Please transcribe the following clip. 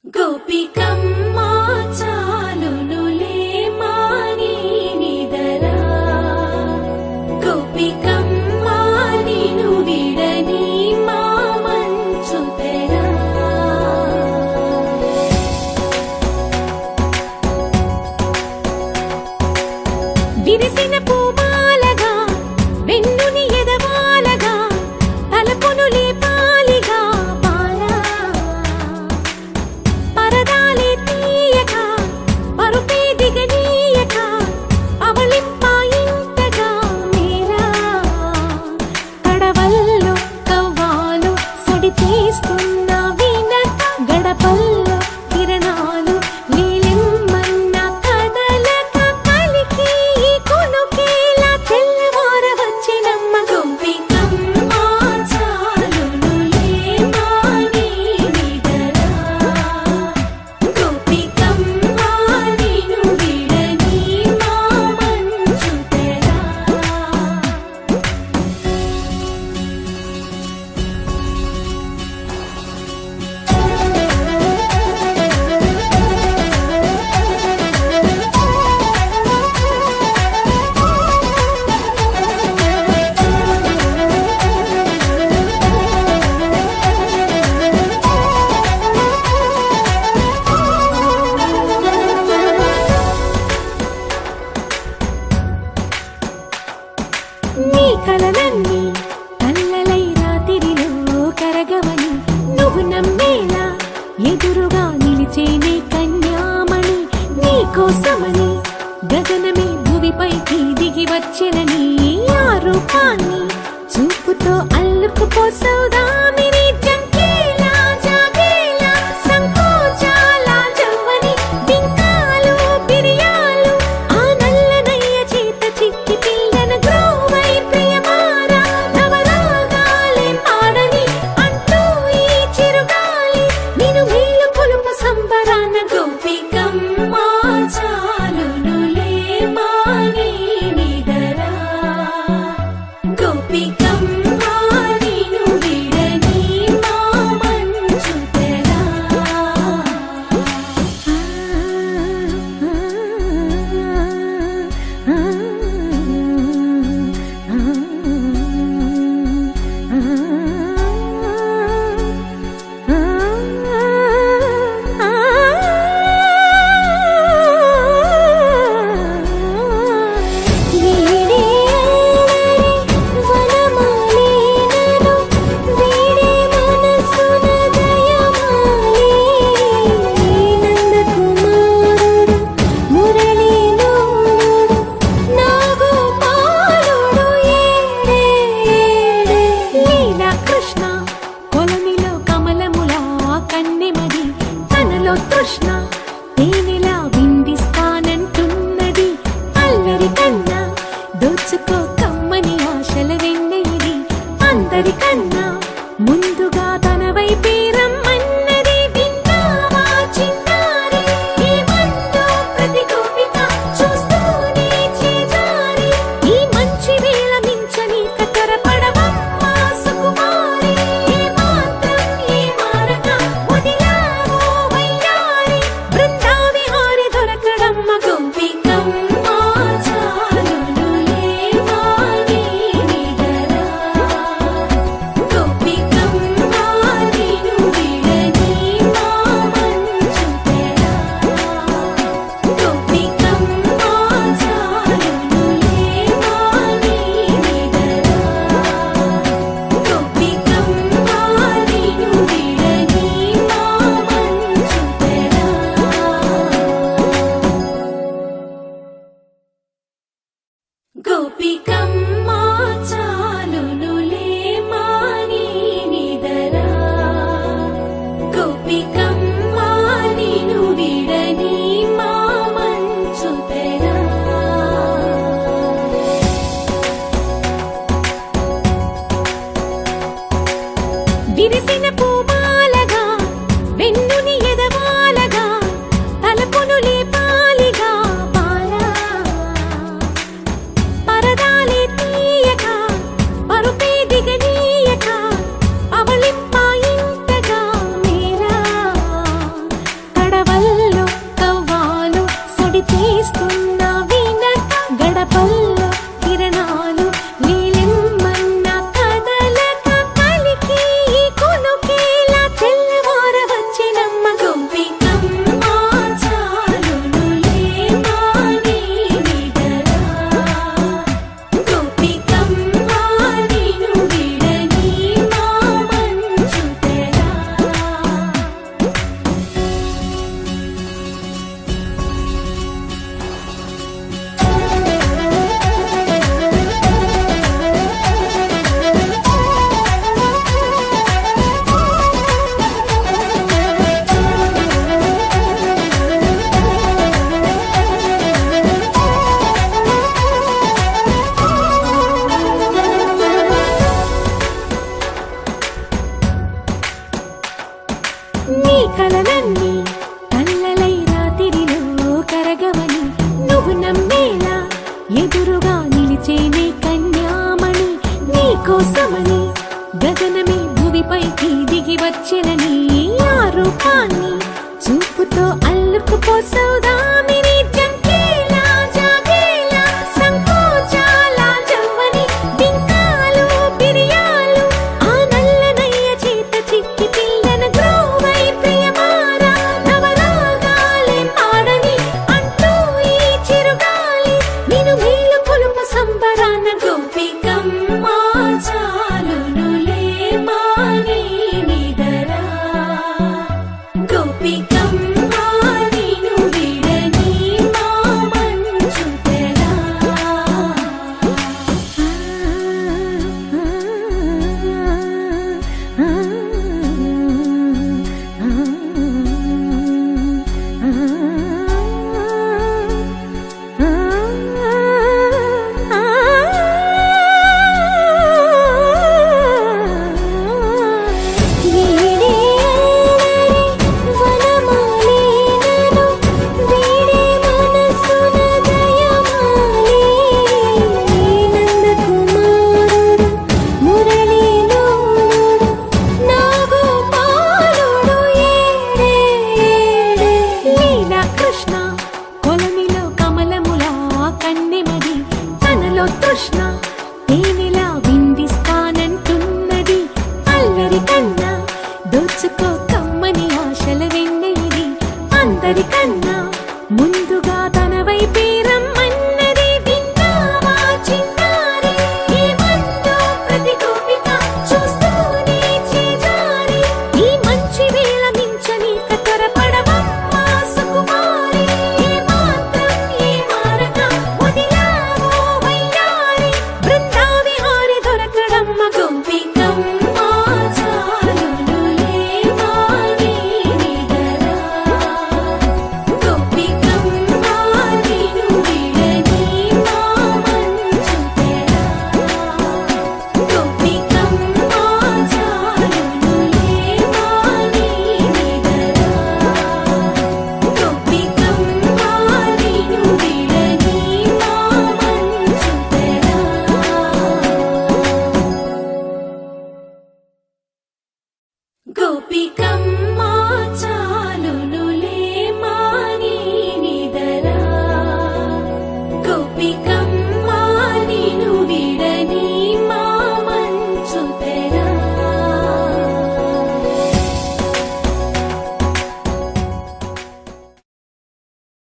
గోపికమ్మా చాలునులే మాని నిదరా గోపికమ్మా నిను విడని మా మంచు తెరా విరిసిన పూమాలగా వెన్నుని ఎదవాలగా తలపును లేపాలిగా బాలా పరదాలే తీయక పరుపే దిగనీయక అవలింపాయింతగా మేరా కడవల్లో కవ్వాలు సడి చేస్తున్న వినక గడపల్లో కిరణాలు నీలిమ్మన్న కదలక కలికి కొనుకేలా తెల్లవార వచ్చినమ్మ గోపికమ్మా చాలునులే మాని నిదరా గోపికమ్మా నిను విడని మా మంచు తెరా నీ కలలన్నీ కల్లలై రాత్రిలో కరగవని నువ్వు నమ్మేలా ఎదురుగా నిలిచేనే కన్యామణి నీ కోసమని గగనమే భువిపైకి దిగి వచ్చెనని ఆ రూపాన్ని చూపుతో అల్లుకుపోసౌదామిని జంకేలా జాగేలా సంకోచాల జవ్వని బింకాలు బిరియాలు ఆ నల్లనయ్య చేత చిక్కి పిల్లన గ్రోవై ప్రియమారా నవరాగాలే పాడని అంటూ ఈ చిరుగాలి నిన్ను మేలు కొలుపు సంబరాన గోపికమ్మా చాలునులే మాని నిదరా గోపికమ్మా నిను విడని మా మంచు తెరా కృష్ణ కొలమిలో కమలములా కన్నెమది తనలో తృష్ణ తేనెలా విందిస్తానంటున్నది అల్లరి కన్నా దోచుకో కమ్మని ఆశల వెన్నెయిది అందరికన్నా ముందుగా తన వైపే రమ్మన్నది విన్నావా చిన్నారి ఏమందో ప్రతి గోపిక చూస్తూనే చేజారి ఈ మంచి వేళ మించని కతరపడవమ్మ సుకుమారి ఏ మాత్రం ఏ మారక వదిలావో వయ్యారి బృందావిహారి దొరకడమ్మ గోపికమ్మా చాలునులే మాని నిదరా గోపికమ్మా నిను విడని మా మంచు తెరా గోపికమ్మా చాలునులే మాని నిదరా గోపికమ్మా నిను విడని మా మంచు తెరా గోపికమ్మా చాలునులే మాని నిదరా గోపికమ్మా నిను విడని మా మంచు తెరా విరిసిన పూమాలగా వెన్నుని ఎదవాలగా తలపును లేపాలిగా బాలా పరదాలే తీయక పరుపే దిగనీయక అవలింపాయింతగా మేరా కలలన్నీ కళ్ళలై రాత్రిలో కరగవని నువ్వు నమ్మేలా ఎదురుగా నిలిచేనే కన్యామణి నీకోసమని గగనమే భూమిపైకి దిగి వచ్చెనని ఆ రూపాన్ని చూపుతో అల్లుకుపోసౌదామిని జంకేలా జాగేలా సంకోచాల జవ్వని బింకాలు బిరియాలు ఆ నల్లనయ్య చేత చిక్కి పిల్లన గ్రోవై ప్రియమారా నవరాగాలే పాడని అంటూ ఈ చిరుగాలి నిన్ను మేలు కొలుపు సంబరాన గోపికమ్మ చాలునులే మాని నిదరా గోపికమ్మ నిన్ను విడని మా మంచు తెరా తృష్ణ తేనెలా విందిస్తానంటున్నది అల్లరి కన్నా దోచుకో కమ్మని ఆశల వెన్నెది అందరికన్నా ముందుగా తన వైపే రమ్మన్నది విన్నావా చిన్నారి ఏమందో ప్రతి గోపిక చూస్తూనే చేజారి ఈ మంచి వేళ మించని త్వరపడవమ్మా సుకుమారి ఏ మాత్రం ఏ మారక వదిలావో వయ్యారి బృందావిహారి దొరకడమ్మ గోపికమ్మ చాలునులే మాని నిదరా గోపికమ్మ నిన్ను విడని మా మంచు తెరా గోపికమ్మ చాలునులే మాని నిదరా గోపికమ్మ నిన్ను విడని మా మంచు తెరా గోపిక